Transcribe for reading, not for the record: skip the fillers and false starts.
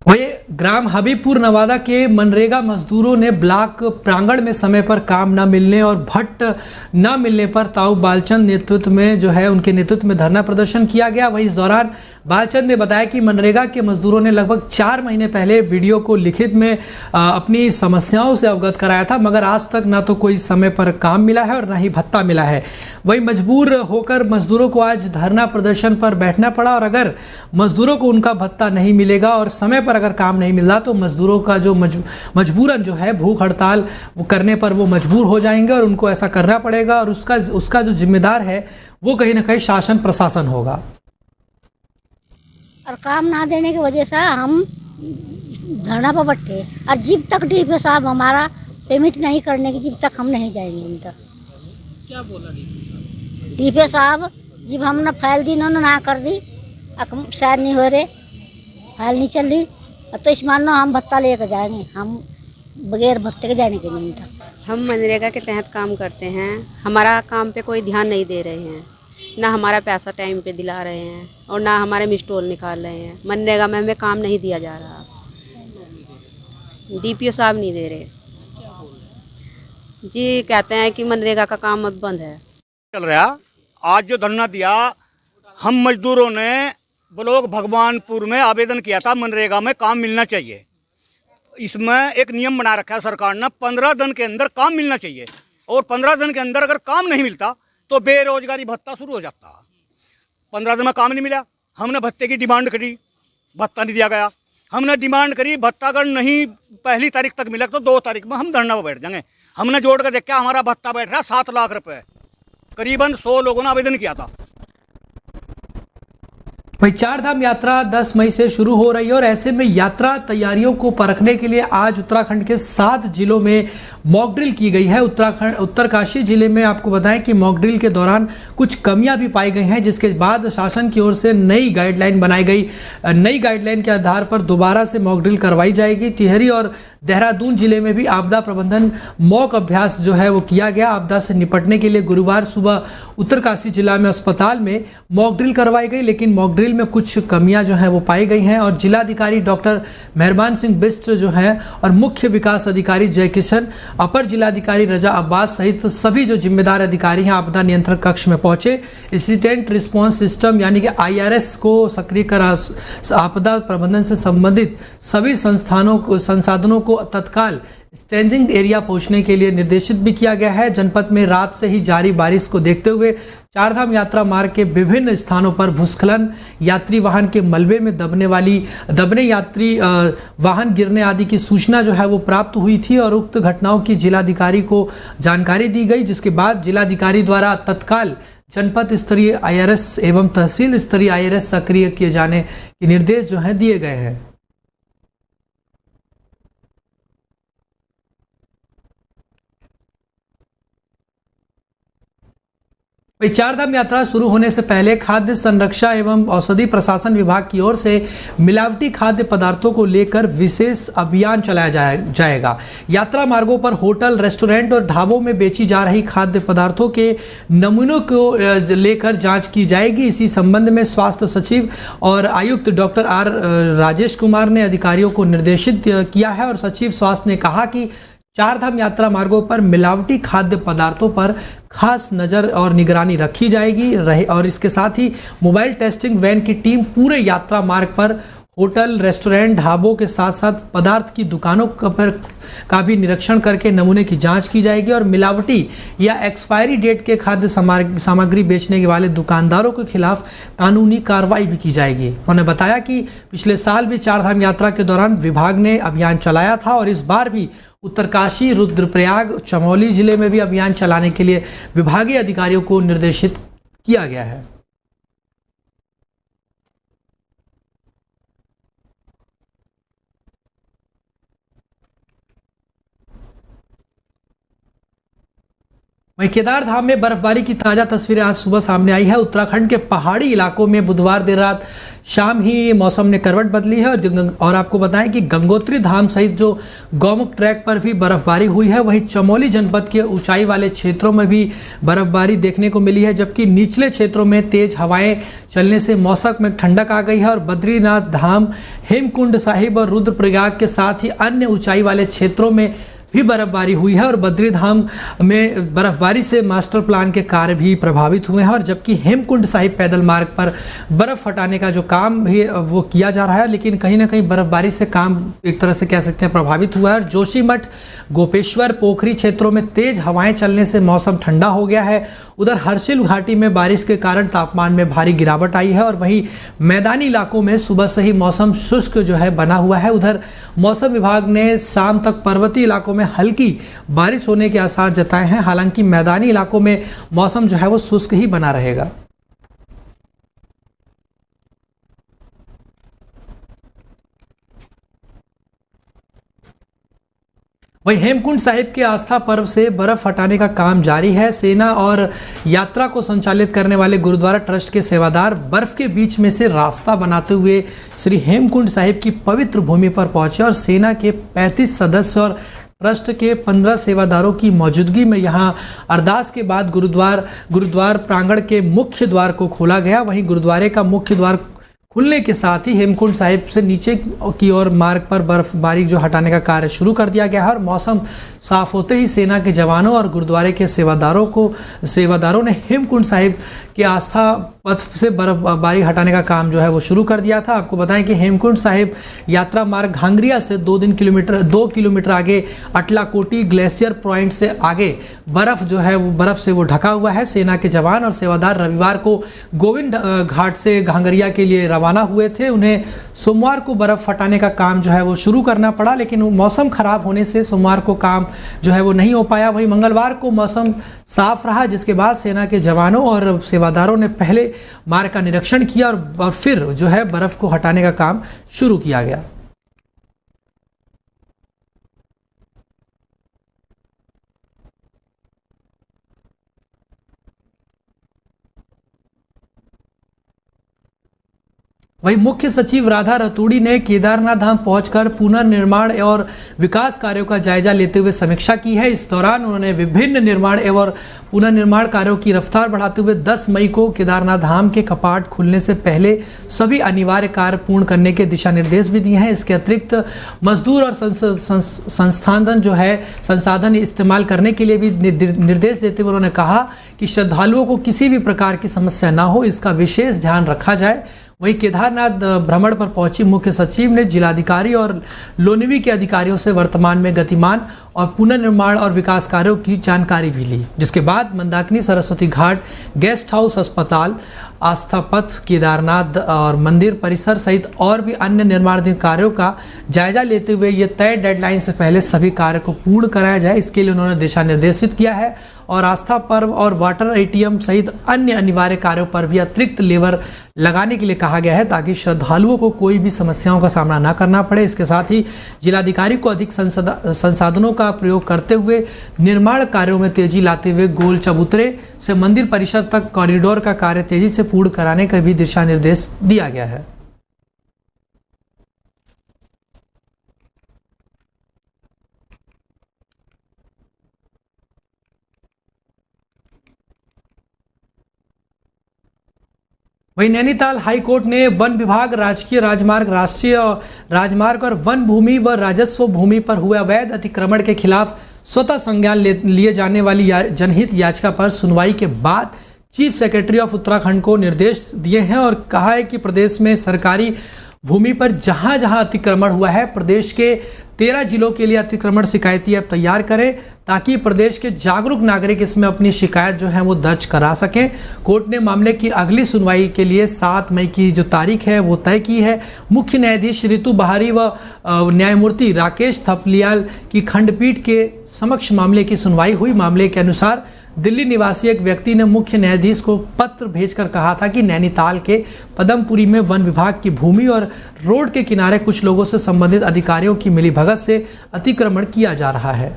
वही ग्राम हबीबपुर नवादा के मनरेगा मजदूरों ने ब्लॉक प्रांगण में समय पर काम न मिलने और भट्ट न मिलने पर ताऊ बालचंद नेतृत्व में उनके नेतृत्व में धरना प्रदर्शन किया गया। वहीं इस दौरान बालचंद ने बताया कि मनरेगा के मजदूरों ने लगभग 4 महीने पहले वीडियो को लिखित में अपनी समस्याओं से अवगत कराया था, मगर आज तक न तो कोई समय पर काम मिला है और न ही भत्ता मिला है। वहीं मजबूर होकर मजदूरों को आज धरना प्रदर्शन पर बैठना पड़ा और अगर मजदूरों को उनका भत्ता नहीं मिलेगा और समय पर अगर काम नहीं मिल रहा तो मजदूरों का जो मजबूरन जो है भूख हड़ताल वो करने पर वो मजबूर हो जाएंगे और उनको ऐसा करना पड़ेगा और उसका जो जिम्मेदार है वो कहीं ना कहीं शासन प्रशासन होगा। और काम ना देने की वजह से हम धरना पर बैठे और जब तक डीपीओ साहब हमारा पेमेंट नहीं करने की जब तक हम नहीं जाएंगे। उन तक क्या बोला डीपीओ साहब जब हमने फाइल दी उन्होंने ना कर दी, शायद नहीं हो रहे, फाइल नहीं चल रही तो इस मानो हम भत्ता लेकर जाएंगे, हम बगैर भत्ते के जाने के नहीं था। हम मनरेगा के तहत काम करते हैं, हमारा काम पे कोई ध्यान नहीं दे रहे हैं, ना हमारा पैसा टाइम पे दिला रहे हैं और ना हमारे मिस्टोल निकाल रहे हैं। मनरेगा में हमें काम नहीं दिया जा रहा, डीपीओ साहब नहीं दे रहे जी, कहते हैं कि मनरेगा का काम अब बंद है। चल रहा आज जो धरना दिया, हम मजदूरों ने ब्लॉक भगवानपुर में आवेदन किया था, मनरेगा में काम मिलना चाहिए। इसमें एक नियम बना रखा है सरकार ने, 15 दिन के अंदर काम मिलना चाहिए और 15 दिन के अंदर अगर काम नहीं मिलता तो बेरोजगारी भत्ता शुरू हो जाता। 15 दिन में काम नहीं मिला, हमने भत्ते की डिमांड करी, भत्ता नहीं दिया गया। हमने डिमांड करी भत्ता अगर नहीं पहली तारीख तक मिला तो 2 तारीख में हम धरना पर बैठ जाएंगे। हमने जोड़ कर देखा हमारा भत्ता बैठ रहा 7 लाख रुपए, करीबन 100 लोगों ने आवेदन किया था। वही 4 धाम यात्रा 10 मई से शुरू हो रही है और ऐसे में यात्रा तैयारियों को परखने के लिए आज उत्तराखंड के 7 जिलों में मॉक ड्रिल की गई है। उत्तरकाशी जिले में आपको बताएं कि मॉक ड्रिल के दौरान कुछ कमियां भी पाई गई हैं, जिसके बाद शासन की ओर से नई गाइडलाइन बनाई गई। नई गाइडलाइन के आधार पर दोबारा से मॉक ड्रिल करवाई जाएगी। टिहरी और देहरादून जिले में भी आपदा प्रबंधन मॉक अभ्यास जो है वो किया गया। आपदा से निपटने के लिए गुरुवार सुबह उत्तरकाशी जिला में अस्पताल में मॉक ड्रिल करवाई गई, लेकिन मॉक ड्रिल में कुछ कमियां जो है वो पाई गई हैं और जिलाधिकारी डॉक्टर मेहरबान सिंह बिष्ट जो है और मुख्य विकास अधिकारी जय किशन, अपर जिलाधिकारी रजा अब्बास सहित सभी जो जिम्मेदार अधिकारी हैं आपदा नियंत्रण कक्ष में पहुंचे। इंसिडेंट रिस्पांस सिस्टम यानी कि IRS को सक्रिय कर आपदा प्रबंधन से संबंधित सभी संसाधनों को तत्काल स्टेजिंग एरिया पहुंचने के लिए निर्देशित भी किया गया है। जनपद में रात से ही जारी बारिश को देखते हुए 4 धाम यात्रा मार्ग के विभिन्न स्थानों पर भूस्खलन, यात्री वाहन के मलबे में दबने यात्री वाहन गिरने आदि की सूचना जो है वो प्राप्त हुई थी और उक्त घटनाओं की जिलाधिकारी को जानकारी दी गई, जिसके बाद जिलाधिकारी द्वारा तत्काल जनपद स्तरीय IRS एवं तहसील स्तरीय IRS सक्रिय किए जाने के निर्देश जो हैं दिए गए हैं। 4 धाम यात्रा शुरू होने से पहले खाद्य संरक्षा एवं औषधि प्रशासन विभाग की ओर से मिलावटी खाद्य पदार्थों को लेकर विशेष अभियान चलाया जाएगा। यात्रा मार्गों पर होटल, रेस्टोरेंट और ढाबों में बेची जा रही खाद्य पदार्थों के नमूनों को लेकर जांच की जाएगी। इसी संबंध में स्वास्थ्य सचिव और आयुक्त डॉक्टर R राजेश कुमार ने अधिकारियों को निर्देशित किया है और सचिव स्वास्थ्य ने कहा कि 4 धाम यात्रा मार्गों पर मिलावटी खाद्य पदार्थों पर खास नज़र और निगरानी रखी जाएगी और इसके साथ ही मोबाइल टेस्टिंग वैन की टीम पूरे यात्रा मार्ग पर होटल, रेस्टोरेंट, ढाबों के साथ साथ पदार्थ की दुकानों पर का भी निरीक्षण करके नमूने की जांच की जाएगी और मिलावटी या एक्सपायरी डेट के खाद्य सामग्री बेचने वाले दुकानदारों के खिलाफ कानूनी कार्रवाई भी की जाएगी। उन्होंने बताया कि पिछले साल भी 4 धाम यात्रा के दौरान विभाग ने अभियान चलाया था और इस बार भी उत्तरकाशी, रुद्रप्रयाग, चमोली जिले में भी अभियान चलाने के लिए विभागीय अधिकारियों को निर्देशित किया गया है। वहीं केदार धाम में बर्फबारी की ताजा तस्वीरें आज सुबह सामने आई है। उत्तराखंड के पहाड़ी इलाकों में बुधवार देर रात शाम ही मौसम ने करवट बदली है और आपको बताएं कि गंगोत्री धाम सहित जो गौमुख ट्रैक पर भी बर्फबारी हुई है, वहीं चमोली जनपद के ऊंचाई वाले क्षेत्रों में भी बर्फबारी देखने को मिली है, जबकि निचले क्षेत्रों में तेज हवाएं चलने से मौसम में ठंडक आ गई है। और बद्रीनाथ धाम, हेमकुंड साहिब और रुद्रप्रयाग के साथ ही अन्य ऊंचाई वाले क्षेत्रों में भी बर्फबारी हुई है और बद्री धाम में बर्फबारी से मास्टर प्लान के कार्य भी प्रभावित हुए हैं। और जबकि हेमकुंड साहिब पैदल मार्ग पर बर्फ हटाने का जो काम भी वो किया जा रहा है, लेकिन कहीं ना कहीं बर्फबारी से काम एक तरह से कह सकते हैं प्रभावित हुआ है। और जोशीमठ, गोपेश्वर, पोखरी क्षेत्रों में तेज हवाएं चलने से मौसम ठंडा हो गया है। उधर हर्षिल घाटी में बारिश के कारण तापमान में भारी गिरावट आई है और वहीं मैदानी इलाकों में सुबह से ही मौसम शुष्क जो है बना हुआ है। उधर मौसम विभाग ने शाम तक पर्वतीय इलाकों में हल्की बारिश होने के आसार जताए हैं। हालांकि मैदानी इलाकों में मौसम जो है वो शुष्क ही बना रहेगा। वहीं हेमकुंड साहिब के आस्था पर्व से बर्फ हटाने का काम जारी है। सेना और यात्रा को संचालित करने वाले गुरुद्वारा ट्रस्ट के सेवादार बर्फ के बीच में से रास्ता बनाते हुए श्री हेमकुंड साहिब की पवित्र भूमि पर पहुंचे और सेना के 35 सदस्य और ट्रस्ट के 15 सेवादारों की मौजूदगी में यहां अरदास के बाद गुरुद्वार प्रांगण के मुख्य द्वार को खोला गया। वहीं गुरुद्वारे का मुख्य द्वार खुलने के साथ ही हेमकुंड साहिब से नीचे की ओर मार्ग पर बर्फबारी जो हटाने का कार्य शुरू कर दिया गया है। और मौसम साफ होते ही सेना के जवानों और गुरुद्वारे के सेवादारों ने हेमकुंड साहिब के आस्था पथ से बर्फबारी हटाने का काम जो है वो शुरू कर दिया था। आपको बताएं कि हेमकुंड साहिब यात्रा मार्ग घांगरिया से 2 किलोमीटर आगे अटलाकोटी ग्लेशियर पॉइंट से आगे बर्फ जो है वो बर्फ से वो ढका हुआ है। सेना के जवान और सेवादार रविवार को गोविंद घाट से घांगरिया के लिए रवाना हुए थे। उन्हें सोमवार को बर्फ हटाने का काम जो है वो शुरू करना पड़ा, लेकिन मौसम खराब होने से सोमवार को काम जो है वो नहीं हो पाया। वहीं मंगलवार को मौसम साफ रहा, जिसके बाद सेना के जवानों और सेवादारों ने पहले मार्ग का निरीक्षण किया और फिर जो है बर्फ को हटाने का काम शुरू किया गया। वहीं मुख्य सचिव राधा रतूड़ी ने केदारनाथ धाम पहुंचकर पुनर्निर्माण और विकास कार्यों का जायजा लेते हुए समीक्षा की है। इस दौरान उन्होंने विभिन्न निर्माण एवं पुनर्निर्माण कार्यों की रफ्तार बढ़ाते हुए 10 मई को केदारनाथ धाम के कपाट खुलने से पहले सभी अनिवार्य कार्य पूर्ण करने के दिशा निर्देश भी दिए हैं। इसके अतिरिक्त मजदूर और संसाधन इस्तेमाल करने के लिए भी निर्देश देते हुए उन्होंने कहा कि श्रद्धालुओं को किसी भी प्रकार की समस्या ना हो, इसका विशेष ध्यान रखा जाए। वहीं केदारनाथ भ्रमण पर पहुंची मुख्य सचिव ने जिलाधिकारी और लोनिवी के अधिकारियों से वर्तमान में गतिमान और पुनर्निर्माण और विकास कार्यों की जानकारी भी ली, जिसके बाद मंदाकिनी, सरस्वती घाट, गेस्ट हाउस, अस्पताल, आस्था पथ, केदारनाथ और मंदिर परिसर सहित और भी अन्य निर्माणाधीन कार्यों का जायजा लेते हुए ये तय डेडलाइन से पहले सभी कार्य को पूर्ण कराया जाए, इसके लिए उन्होंने दिशा निर्देशित किया है। और आस्था पर्व और वाटर ATM सहित अन्य अनिवार्य कार्यों पर भी अतिरिक्त लेबर लगाने के लिए कहा गया है, ताकि श्रद्धालुओं को कोई भी समस्याओं का सामना ना करना पड़े। इसके साथ ही जिलाधिकारी को अधिक संसाधनों का प्रयोग करते हुए निर्माण कार्यों में तेजी लाते हुए गोल चबूतरे से मंदिर परिसर तक कॉरिडोर का कार्य तेजी से पूर्ण कराने का भी दिशा निर्देश दिया गया है। वहीं नैनीताल हाई कोर्ट ने वन विभाग, राजकीय राजमार्ग, राष्ट्रीय राजमार्ग और वन भूमि व राजस्व भूमि पर हुए अवैध अतिक्रमण के खिलाफ स्वतः संज्ञान लिए जाने वाली जनहित याचिका पर सुनवाई के बाद चीफ सेक्रेटरी ऑफ उत्तराखंड को निर्देश दिए हैं और कहा है कि प्रदेश में सरकारी भूमि पर जहां जहां अतिक्रमण हुआ है, प्रदेश के 13 जिलों के लिए अतिक्रमण शिकायती ऐप तैयार करें, ताकि प्रदेश के जागरूक नागरिक इसमें अपनी शिकायत जो है वो दर्ज करा सकें। कोर्ट ने मामले की अगली सुनवाई के लिए 7 मई की जो तारीख है वो तय की है। मुख्य न्यायाधीश ऋतु बहारी व न्यायमूर्ति राकेश थपलियाल की खंडपीठ के समक्ष मामले की सुनवाई हुई। मामले के अनुसार दिल्ली निवासी एक व्यक्ति ने मुख्य न्यायाधीश को पत्र भेजकर कहा था कि नैनीताल के पदमपुरी में वन विभाग की भूमि और रोड के किनारे कुछ लोगों से संबंधित अधिकारियों की मिलीभगत से अतिक्रमण किया जा रहा है।